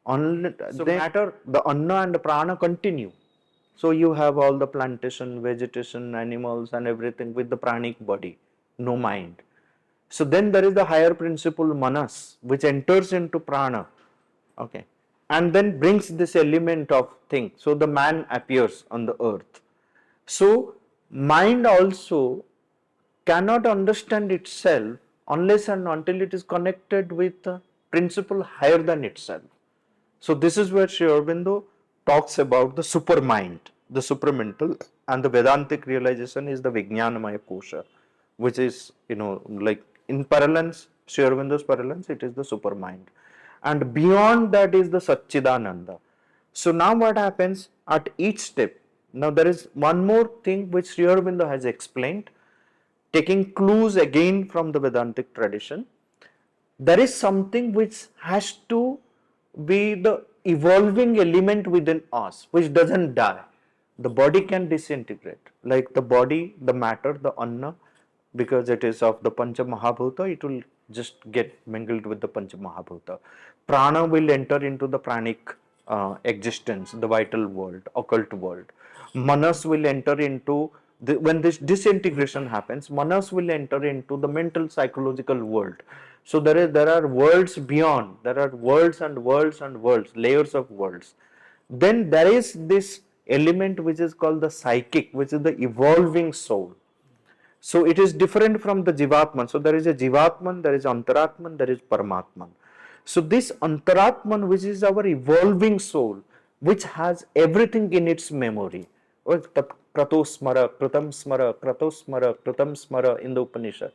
Speaker 2: Matter, the anna and the prana continue. So you have all the plantation, vegetation, animals and everything with the pranic body, no mind. So then there is the higher principle manas, which enters into prana, okay, and then brings this element of thing. So the man appears on the earth. So mind also cannot understand itself unless and until it is connected with a principle higher than itself. So this is where Sri Aurobindo talks about the supermind, the supramental, and the Vedantic realization is the Vijnanamaya kosha, which is, like in parallels, Sri Aurobindo's parallels, it is the supermind. And beyond that is the Satchidananda. So now what happens at each step? Now there is one more thing which Sri Aurobindo has explained, taking clues again from the Vedantic tradition. There is something which has to be the evolving element within us, which doesn't die. The body can disintegrate, like the body, the matter, the anna, because it is of the Pancha Mahabhuta, it will just get mingled with the Pancha Mahabhuta. Prana will enter into the pranic existence, the vital world, occult world. Manas will enter into when this disintegration happens, manas will enter into the mental psychological world. So there are worlds beyond, there are worlds and worlds and worlds, layers of worlds. Then there is this element which is called the psychic, which is the evolving soul. So it is different from the Jivatman. So there is a Jivatman, there is Antaratman, there is Paramatman. So this Antaratman, which is our evolving soul, which has everything in its memory. Pratosmara, Pratam Smara, Kratosmara, Pratam Smara in the Upanishad.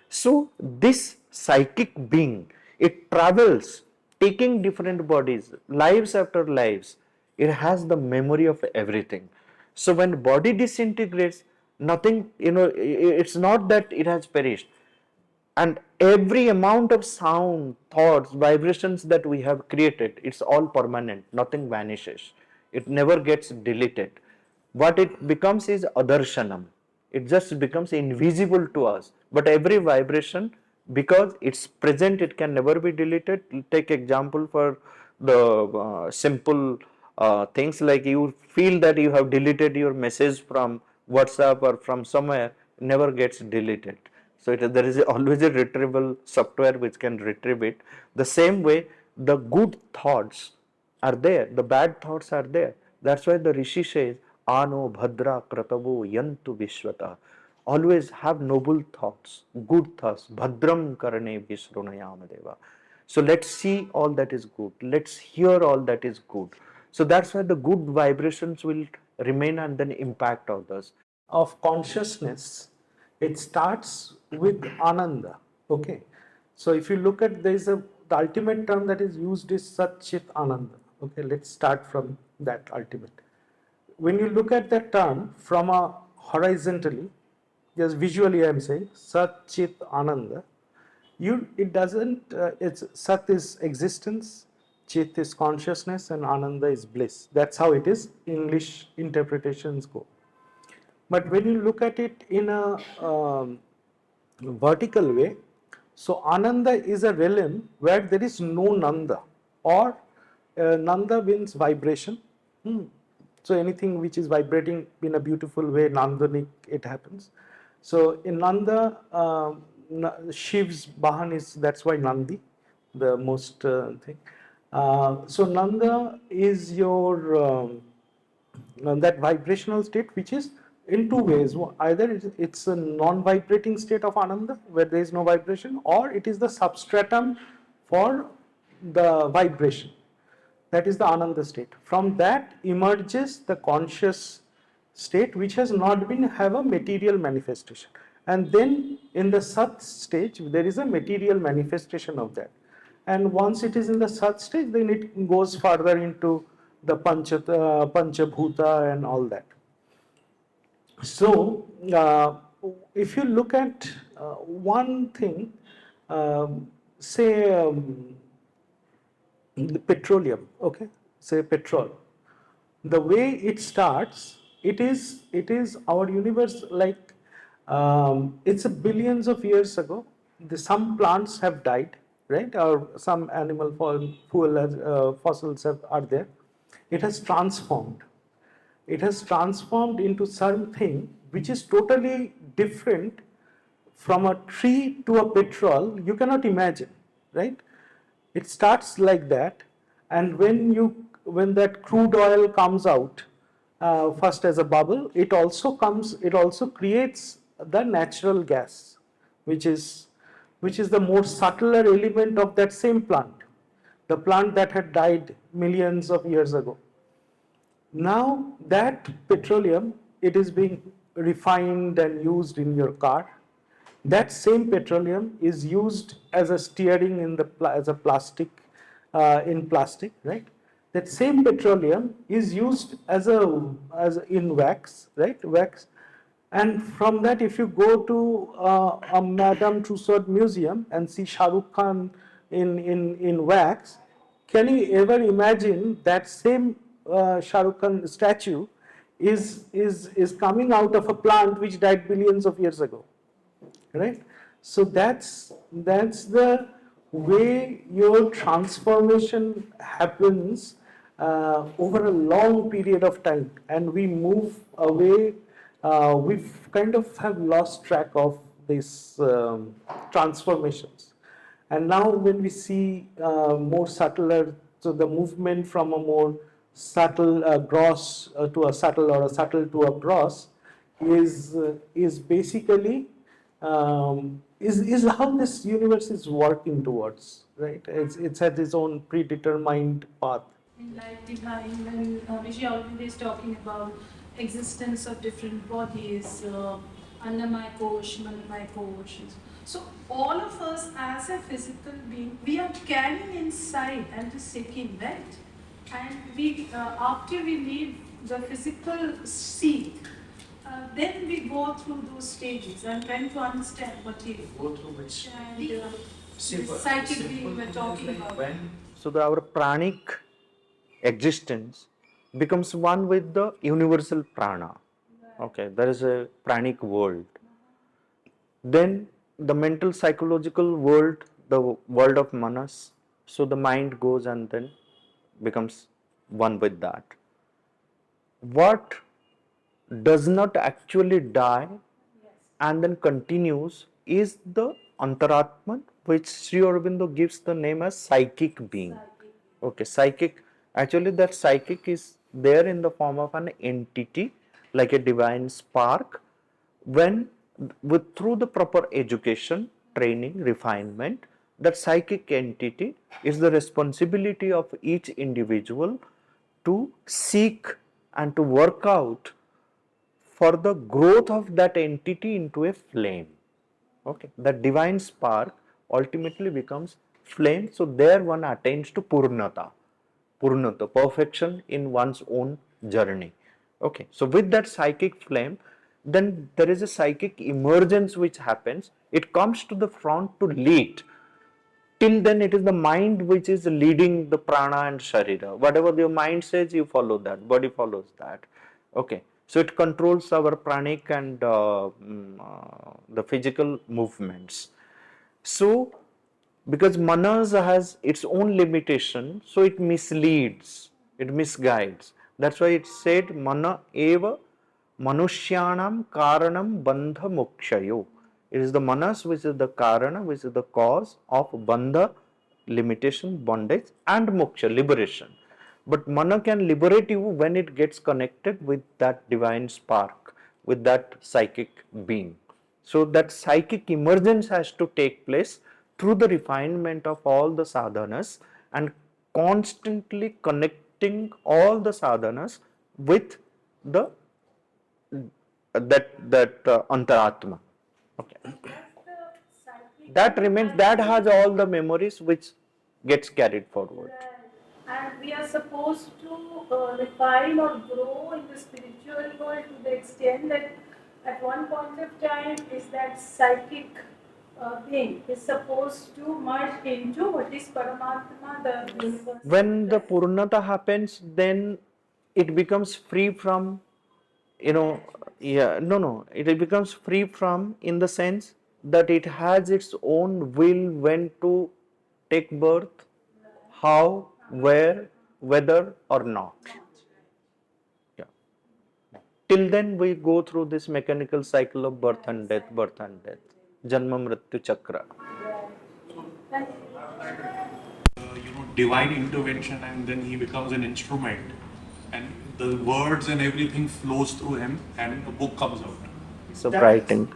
Speaker 2: So this psychic being, it travels, taking different bodies, lives after lives. It has the memory of everything. So when body disintegrates, nothing, it's not that it has perished. And every amount of sound, thoughts, vibrations that we have created, it's all permanent, nothing vanishes. It never gets deleted. What it becomes is adarshanam. It just becomes invisible to us. But every vibration, because it's present, it can never be deleted. Take example for the simple things like you feel that you have deleted your message from WhatsApp or from somewhere, never gets deleted. So there is always a retrieval software which can retrieve it. The same way, the good thoughts are there, the bad thoughts are there. That's why the Rishi says, Ano Bhadra Kratavo Yantu Vishwata. Always have noble thoughts, good thoughts. Bhadram Karane Vishrunayama. So let's see all that is good. Let's hear all that is good. So that's why the good vibrations will remain and then impact others.
Speaker 1: Of consciousness, it starts with Ananda. Okay. So if you look at, the ultimate term that is used is Sat Chit Ananda. Okay, let's start from that ultimate. When you look at that term from a horizontally, just visually I am saying, Sat Chit Ananda, it doesn't, it's Sat is existence, Chit is consciousness, and Ananda is bliss. That's how it is, English interpretations go. But when you look at it in a vertical way, so Ananda is a realm where there is no Nanda, or Nanda means vibration. So anything which is vibrating in a beautiful way, Nandanic, it happens. So in Nanda, Shiv's Bahan is, that's why Nandi, the most thing. So Nanda is your, that vibrational state which is in two ways. Either it's a non-vibrating state of Ananda where there is no vibration, or it is the substratum for the vibration. That is the Ananda state. From that emerges the conscious state which has not been have a material manifestation. And then in the Sat stage, there is a material manifestation of that. And once it is in the Sat stage, then it goes further into the Panchabhuta and all that. So, if you look at one thing, say the petroleum, okay, say petrol, the way it starts, it is our universe, like it's a billions of years ago. Some plants have died, right, or some animal fossils are there. It has transformed. It has transformed into something which is totally different from a tree to a petrol. You cannot imagine, right? It starts like that, and when that crude oil comes out, first as a bubble, it also creates the natural gas, which is which is the more subtler element of that same plant, the plant that had died millions of years ago. Now that petroleum, it is being refined and used in your car. That same petroleum is used as a steering in the as a plastic, in plastic, right? That same petroleum is used as in wax, right? Wax. And from that, if you go to a Madame Tussauds museum and see Shah Rukh Khan in wax, can you ever imagine that same Shah Rukh Khan statue is coming out of a plant which died billions of years ago, right? So that's the way your transformation happens over a long period of time, and we move away. We've kind of have lost track of these transformations. And now when we see more subtler, so the movement from a more subtle gross to a subtle, or a subtle to a gross, is basically is how this universe is working towards, right? It's at its own predetermined path.
Speaker 3: In Life Divine, when Mishra Aurobindo is talking about existence of different bodies, Annamaya Kosh, Manomaya Kosh. So all of us as a physical being, we are carrying inside and the seeking, right? And we, after we leave the physical seat, then we go through those stages. I'm trying to understand what you
Speaker 5: Go through which?
Speaker 3: and the psychic being we're talking about.
Speaker 2: So our pranic existence becomes one with the universal prana. Okay, there is a pranic world. Then the mental psychological world, the world of manas, so the mind goes and then becomes one with that. What does not actually die and then continues is the antaratman, which Sri Aurobindo gives the name as psychic being. Okay, psychic, actually that psychic is there in the form of an entity like a divine spark. When through the proper education, training, refinement, that psychic entity is the responsibility of each individual to seek and to work out for the growth of that entity into a flame. Okay, that divine spark ultimately becomes flame. So there one attains to purnata, perfection in one's own journey. Okay, so with that psychic flame, then there is a psychic emergence which happens. It comes to the front to lead. Till then it is the mind which is leading the prana and sharira. Whatever your mind says, you follow that, body follows that. Okay, so it controls our pranic and the physical movements. So because manas has its own limitation, so it misleads, it misguides. That's why it said mana eva manushyanam karanam bandha mokshayo. It is the manas which is the karana, which is the cause of bandha, limitation, bondage, and moksha, liberation. But mana can liberate you when it gets connected with that divine spark, with that psychic being. So that psychic emergence has to take place through the refinement of all the sadhanas and constantly connecting all the sadhanas with the antaratma. Okay. That remains, that has all the memories which gets carried forward.
Speaker 3: And we are supposed to refine or grow in the spiritual world to the extent that at one point of time is that psychic being is supposed to merge into what is Paramatma, the universe.
Speaker 2: When the Purnata happens, then it becomes free from, it becomes free from, in the sense that it has its own will when to take birth, how, where, whether or not. Yeah. Till then we go through this mechanical cycle of birth and death, Janma Mrityu Chakra.
Speaker 5: Divine intervention, and then he becomes an instrument, and the words and everything flows through him, and a book comes out.
Speaker 2: So writing.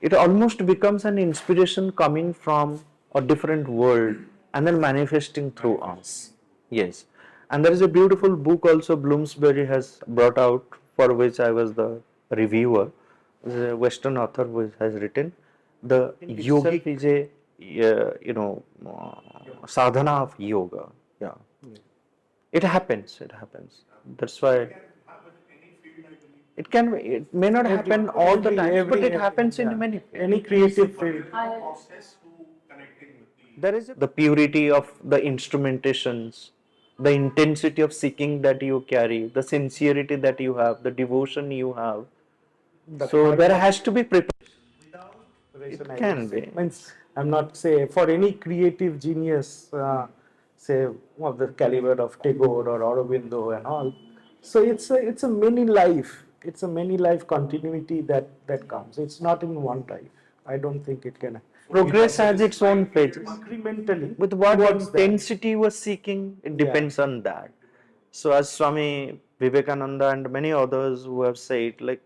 Speaker 2: it almost becomes an inspiration coming from a different world and then manifesting through us. Yes. And there is a beautiful book also Bloomsbury has brought out, for which I was the reviewer. The Western author who has written, the yogic is a sadhana of yoga. Yeah, it happens. It happens. That's why it can. It may not happen all the time, but it happens in many.
Speaker 1: Any creative field.
Speaker 5: process to connecting with the
Speaker 2: There is the purity of the instrumentations, the intensity of seeking that you carry, the sincerity that you have, the devotion you have. So there has to be preparation. It can be.
Speaker 1: Means I'm not say for any creative genius, say of the caliber of Tagore or Aurobindo and all. So it's a many life. It's a many life continuity that comes. It's not in one life. I don't think it can.
Speaker 2: Progress has its own phases.
Speaker 1: Incrementally.
Speaker 2: With what
Speaker 1: towards that.
Speaker 2: intensity you are seeking, it depends on that. So as Swami Vivekananda and many others who have said, like,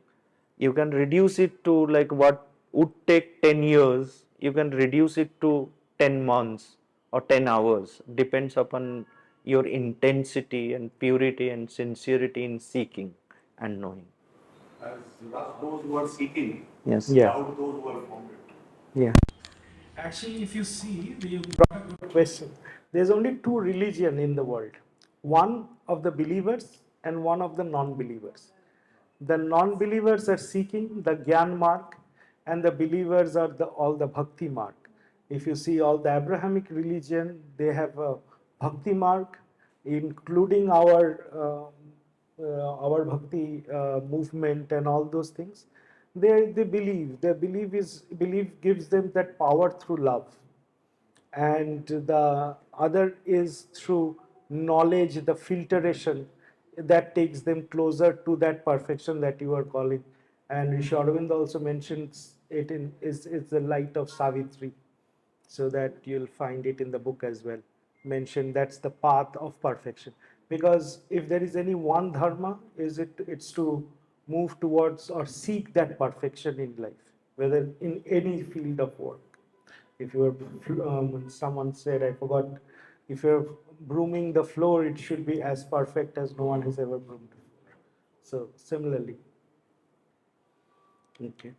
Speaker 2: you can reduce it to like what would take 10 years, you can reduce it to 10 months or 10 hours. Depends upon your intensity and purity and sincerity in seeking and knowing.
Speaker 5: as those who are seeking,
Speaker 2: Yes.
Speaker 1: Yeah.
Speaker 5: doubt those who are found it.
Speaker 1: Yeah.
Speaker 5: Actually, if you see, you
Speaker 1: Brought a good question. There's only two religion in the world. One of the believers and one of the non-believers. The non-believers are seeking the Gyan mark and the believers are all the Bhakti mark. If you see all the Abrahamic religion, they have a Bhakti mark, including our Bhakti movement and all those things. They believe. Their belief gives them that power through love. And the other is through knowledge, the filtration that takes them closer to that perfection that you are calling. And Rishi Aurobindo also mentions it is the light of Savitri, so that you'll find it in the book as well. Mentioned that's the path of perfection. Because if there is any one dharma, it's to move towards or seek that perfection in life, whether in any field of work. If you're, someone said, I forgot, if you're brooming the floor, it should be as perfect as no one has ever broomed before. So, similarly. Okay.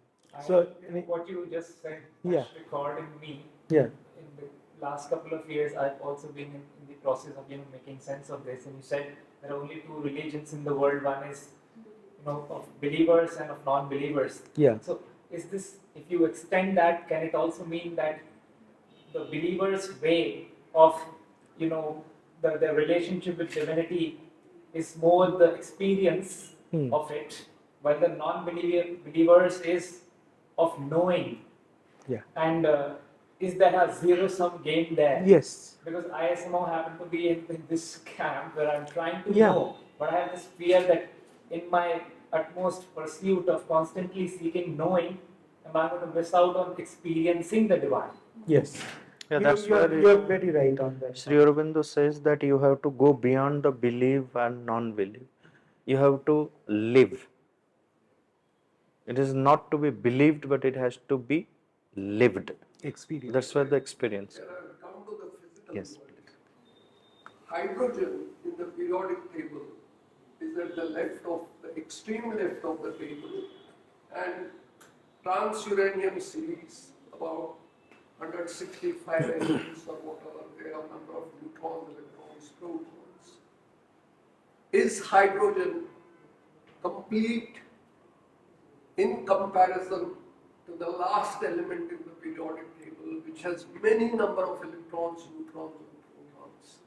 Speaker 1: So,
Speaker 6: What you just said
Speaker 1: Yeah.
Speaker 6: has recorded in me.
Speaker 1: yeah,
Speaker 6: In the last couple of years, I've also been in the process of making sense of this. And you said there are only two religions in the world. One is of believers and of non-believers.
Speaker 1: yeah.
Speaker 6: So is this, if you extend that, can it also mean that the believer's way of the relationship with divinity is more the experience of it, while the non-believers is of knowing?
Speaker 1: Yeah.
Speaker 6: And is there a zero-sum game there?
Speaker 1: Yes.
Speaker 6: Because I somehow happen to be in this camp where I'm trying to
Speaker 1: Yeah.
Speaker 6: know, but I have this fear that in my utmost pursuit of constantly seeking knowing, am I going to miss out on experiencing the divine?
Speaker 1: Yes.
Speaker 2: Yeah, that's
Speaker 1: you're
Speaker 2: where
Speaker 1: very right on that.
Speaker 2: Sri Aurobindo says that you have to go beyond the belief and non-belief. You have to live. It is not to be believed, but it has to be lived.
Speaker 1: Experience.
Speaker 2: That's where the experience.
Speaker 4: Come to the physical
Speaker 2: Yes.
Speaker 4: world. Hydrogen in the periodic table is at the left of the extreme left of the table, and transuranium series about 165 elements or whatever, there are number of neutrons, electrons, protons. Is hydrogen complete in comparison to the last element in the periodic table, which has many number of electrons, neutrons, and protons?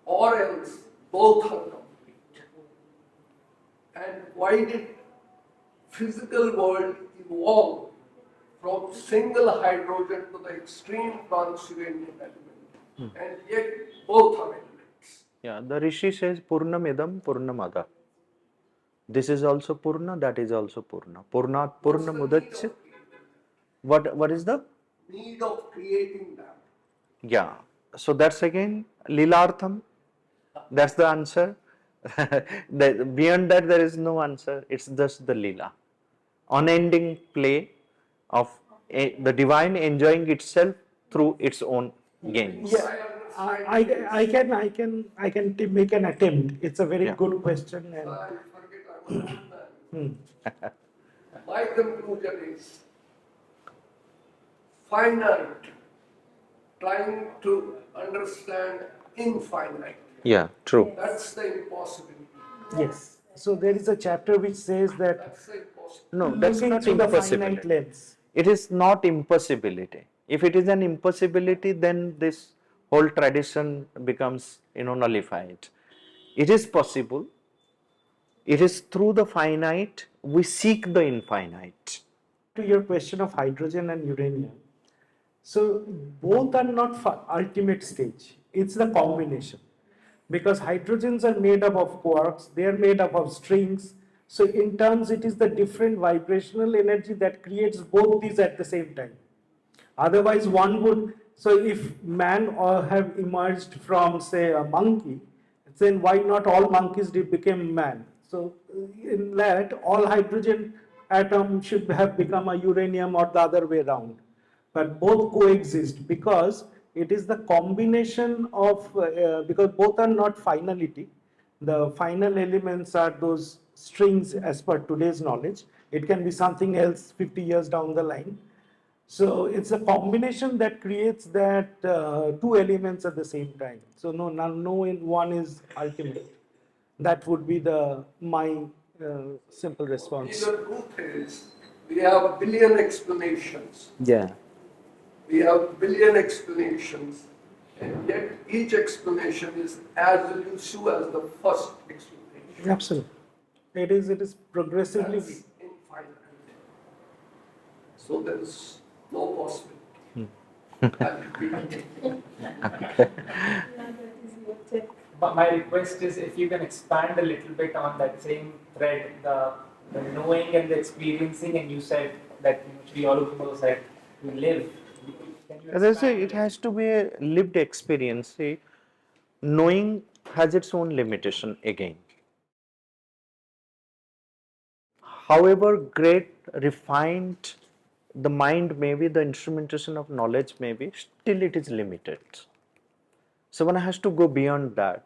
Speaker 4: Or else both are complete? And why did physical world evolve from single hydrogen to the extreme transuranium element? And yet both are elements.
Speaker 2: Yeah, the Rishi says Purnamidam Purnamada. This is also Purna, that is also Purna. Purnat Purna Mudachyat. What is the?
Speaker 4: Need of creating that.
Speaker 2: Yeah. So that's again Lilartham. That's the answer. Beyond that, there is no answer. It's just the Lila. Unending play of the divine enjoying itself through its own gains.
Speaker 1: Yeah, I can make an attempt. It's a very
Speaker 2: Yeah.
Speaker 1: good question, and
Speaker 4: I forget I'm a layman. My conclusion is finite, trying to understand infinite.
Speaker 2: Yeah, true.
Speaker 4: That's the impossibility.
Speaker 1: yes. So there is a chapter which says that
Speaker 4: That's the impossibility.
Speaker 2: No, that's
Speaker 1: looking
Speaker 2: not
Speaker 1: through the finite
Speaker 2: impossibility.
Speaker 1: lens.
Speaker 2: It is not impossibility. If it is an impossibility, then this whole tradition becomes, nullified. It is possible. It is through the finite we seek the infinite.
Speaker 1: To your question of hydrogen and uranium, so both are not ultimate stage. It's the combination. Because hydrogens are made up of quarks, they are made up of strings. So in terms, it is the different vibrational energy that creates both these at the same time. Otherwise, one would, so if man or have emerged from, say, a monkey, then why not all monkeys became man? So in that, all hydrogen atom should have become a uranium or the other way around. But both coexist because it is the combination of, because both are not finality. The final elements are those strings as per today's knowledge. It can be something else 50 years down the line. So it's a combination that creates that two elements at the same time. So no one is ultimate. That would be my simple response.
Speaker 4: The truth is, we have a billion explanations.
Speaker 2: Yeah.
Speaker 4: We have billion explanations, and yet each explanation is as elusive as the first explanation.
Speaker 1: Absolutely. It is progressively.
Speaker 4: That's infinite. So there is no possibility. I'll repeat it.
Speaker 6: But my request is if you can expand a little bit on that same thread, the knowing and the experiencing, and you said that Sri Aurobindo said you live. Can you
Speaker 2: As I say,
Speaker 6: expand
Speaker 2: it has to be a lived experience. See, knowing has its own limitation again. However great, refined the mind may be, the instrumentation of knowledge may be, still it is limited. So one has to go beyond that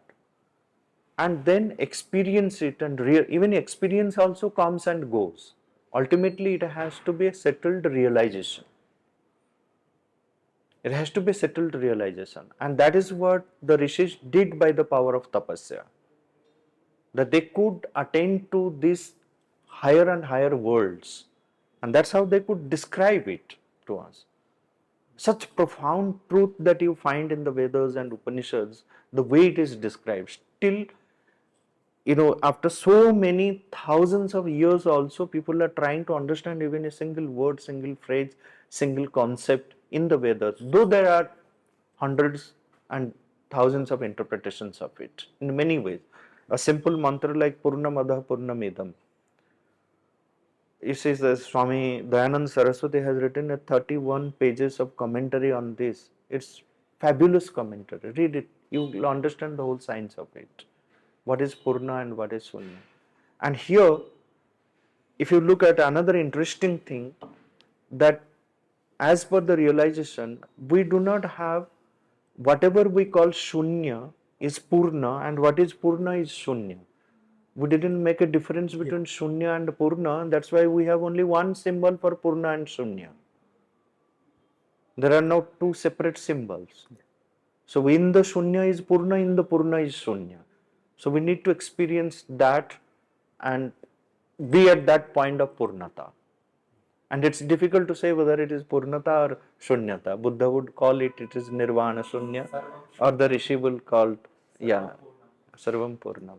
Speaker 2: and then experience it, and even experience also comes and goes. Ultimately, it has to be a settled realization. It has to be a settled realization, and that is what the rishis did by the power of tapasya. That they could attain to these higher and higher worlds, and that's how they could describe it to us. Such profound truth that you find in the Vedas and Upanishads, the way it is described, still, after so many thousands of years also, people are trying to understand even a single word, single phrase, single concept in the Vedas, though there are hundreds and thousands of interpretations of it in many ways. A simple mantra like Purnamadah Purnamidam. It says that Swami Dayanand Saraswati has written a 31 pages of commentary on this. It's fabulous commentary. Read it. You will understand the whole science of it. What is Purna and what is Sunya. And here, if you look at another interesting thing, that as per the realization, we do not have whatever we call Shunya is Purna, and what is Purna is Shunya. We didn't make a difference between Shunya and Purna, that's why we have only one symbol for Purna and Shunya. There are no two separate symbols. So in the Shunya is Purna, in the Purna is Shunya. So we need to experience that and be at that point of Purnata. And it's difficult to say whether it is Purnata or Shunyata. Buddha would call it is Nirvana Shunya, or the Rishi will call, Sarvam Purnam.